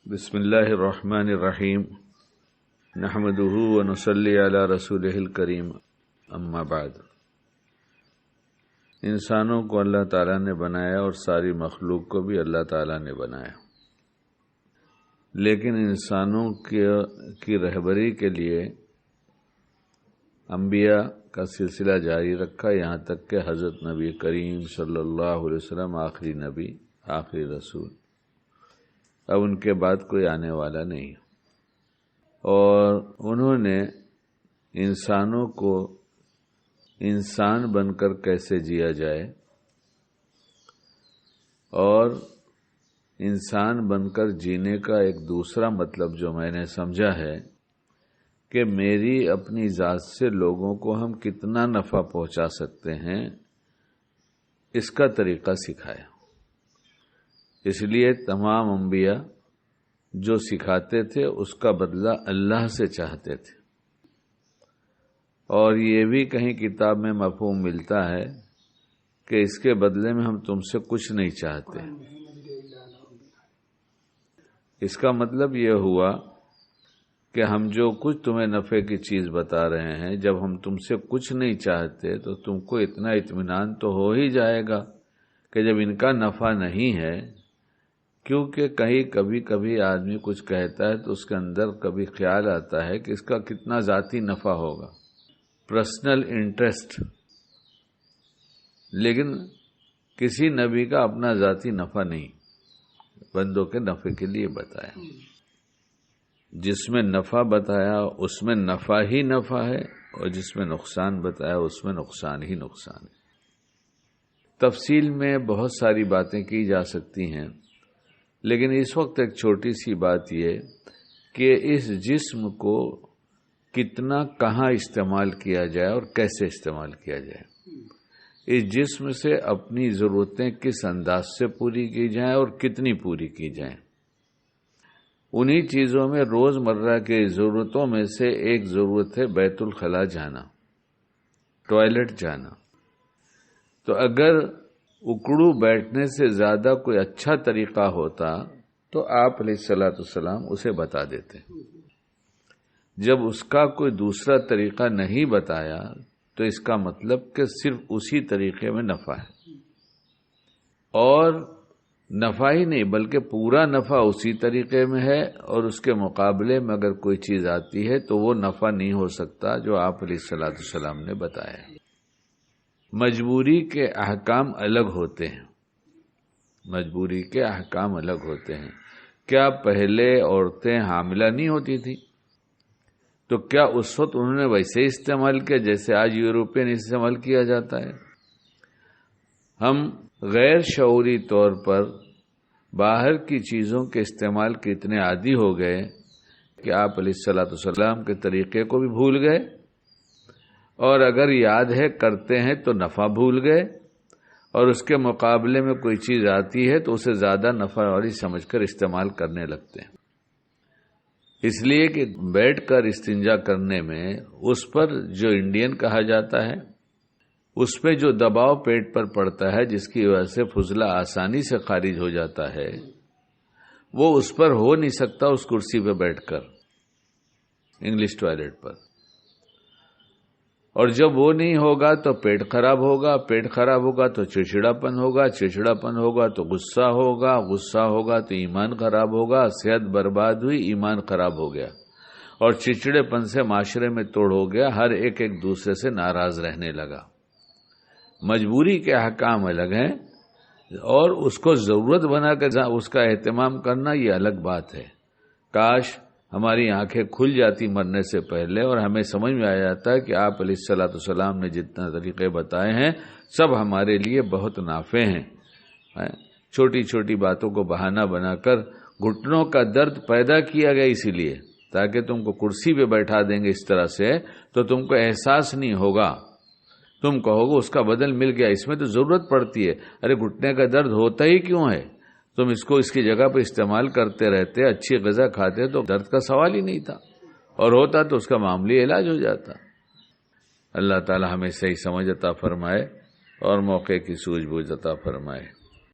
بسم اللہ الرحمن الرحیم نحمدہ ونصلی علی رسولہ الکریم اما بعد۔ انسانوں کو اللہ تعالیٰ نے بنایا اور ساری مخلوق کو بھی اللہ تعالیٰ نے بنایا، لیکن انسانوں کی رہبری کے لیے انبیاء کا سلسلہ جاری رکھا، یہاں تک کہ حضرت نبی کریم صلی اللہ علیہ وسلم آخری نبی، آخری رسول، اب ان کے بعد کوئی آنے والا نہیں، اور انہوں نے انسانوں کو انسان بن کر کیسے جیا جائے اور انسان بن کر جینے کا ایک دوسرا مطلب جو میں نے سمجھا ہے کہ میری اپنی ذات سے لوگوں کو ہم کتنا نفع پہنچا سکتے ہیں، اس کا طریقہ سکھایا۔ اس لیے تمام انبیاء جو سکھاتے تھے اس کا بدلہ اللہ سے چاہتے تھے، اور یہ بھی کہیں کتاب میں مفہوم ملتا ہے کہ اس کے بدلے میں ہم تم سے کچھ نہیں چاہتے۔ اس کا مطلب یہ ہوا کہ ہم جو کچھ تمہیں نفع کی چیز بتا رہے ہیں، جب ہم تم سے کچھ نہیں چاہتے تو تم کو اتنا اطمینان تو ہو ہی جائے گا کہ جب ان کا نفع نہیں ہے، کیونکہ کبھی کبھی آدمی کچھ کہتا ہے تو اس کے اندر کبھی خیال آتا ہے کہ اس کا کتنا ذاتی نفع ہوگا، پرسنل انٹرسٹ، لیکن کسی نبی کا اپنا ذاتی نفع نہیں، بندوں کے نفع کے لیے بتایا۔ جس میں نفع بتایا اس میں نفع ہی نفع ہے، اور جس میں نقصان بتایا اس میں نقصان ہی نقصان ہے۔ تفصیل میں بہت ساری باتیں کی جا سکتی ہیں، لیکن اس وقت ایک چھوٹی سی بات یہ کہ اس جسم کو کتنا کہاں استعمال کیا جائے اور کیسے استعمال کیا جائے، اس جسم سے اپنی ضرورتیں کس انداز سے پوری کی جائیں اور کتنی پوری کی جائیں۔ انہی چیزوں میں روز مرہ کی ضرورتوں میں سے ایک ضرورت ہے بیت الخلاء جانا، ٹوائلٹ جانا۔ تو اگر اکڑو بیٹھنے سے زیادہ کوئی اچھا طریقہ ہوتا تو آپ علیہ الصلوۃ والسلام اسے بتا دیتے۔ جب اس کا کوئی دوسرا طریقہ نہیں بتایا تو اس کا مطلب کہ صرف اسی طریقے میں نفع ہے، اور نفع ہی نہیں بلکہ پورا نفع اسی طریقے میں ہے، اور اس کے مقابلے میں اگر کوئی چیز آتی ہے تو وہ نفع نہیں ہو سکتا جو آپ علیہ الصلوۃ والسلام نے بتایا۔ مجبوری کے احکام الگ ہوتے ہیں، مجبوری کے احکام الگ ہوتے ہیں۔ کیا پہلے عورتیں حاملہ نہیں ہوتی تھی تو کیا اس وقت انہوں نے ویسے استعمال کیا جیسے آج یورپین استعمال کیا جاتا ہے؟ ہم غیر شعوری طور پر باہر کی چیزوں کے استعمال کے اتنے عادی ہو گئے کہ آپ علیہ الصلوۃ والسلام کے طریقے کو بھی بھول گئے، اور اگر یاد ہے کرتے ہیں تو نفع بھول گئے، اور اس کے مقابلے میں کوئی چیز آتی ہے تو اسے زیادہ نفع والی سمجھ کر استعمال کرنے لگتے ہیں۔ اس لیے کہ بیٹھ کر استنجا کرنے میں اس پر جو انڈین کہا جاتا ہے، اس پہ جو دباؤ پیٹ پر پڑتا ہے جس کی وجہ سے فضلہ آسانی سے خارج ہو جاتا ہے، وہ اس پر ہو نہیں سکتا اس کرسی پہ بیٹھ کر انگلش ٹوائلٹ پر، اور جب وہ نہیں ہوگا تو پیٹ خراب ہوگا، پیٹ خراب ہوگا تو چڑچڑاپن ہوگا، چڑچڑاپن ہوگا تو غصہ ہوگا، غصہ ہوگا تو ایمان خراب ہوگا، صحت برباد ہوئی، ایمان خراب ہو گیا، اور چڑچڑے پن سے معاشرے میں توڑ ہو گیا، ہر ایک دوسرے سے ناراض رہنے لگا۔ مجبوری کے احکام الگ ہیں، اور اس کو ضرورت بنا کر اس کا اہتمام کرنا یہ الگ بات ہے۔ کاش ہماری آنکھیں کھل جاتی مرنے سے پہلے اور ہمیں سمجھ میں آ جاتا ہے کہ آپ علیہ الصلوۃ والسلام نے جتنا طریقے بتائے ہیں سب ہمارے لیے بہت نافع ہیں۔ چھوٹی چھوٹی باتوں کو بہانہ بنا کر گھٹنوں کا درد پیدا کیا گیا اسی لیے تاکہ تم کو کرسی پہ بیٹھا دیں گے اس طرح سے تو تم کو احساس نہیں ہوگا، تم کہو گے اس کا بدل مل گیا، اس میں تو ضرورت پڑتی ہے۔ ارے گھٹنے کا درد ہوتا ہی کیوں ہے؟ تم اس کو اس کی جگہ پہ استعمال کرتے رہتے، اچھی غذا کھاتے تو درد کا سوال ہی نہیں تھا، اور ہوتا تو اس کا معمولی علاج ہو جاتا۔ اللہ تعالی ہمیں صحیح سمجھ عطا فرمائے اور موقع کی سوجھ بوجھ عطا فرمائے۔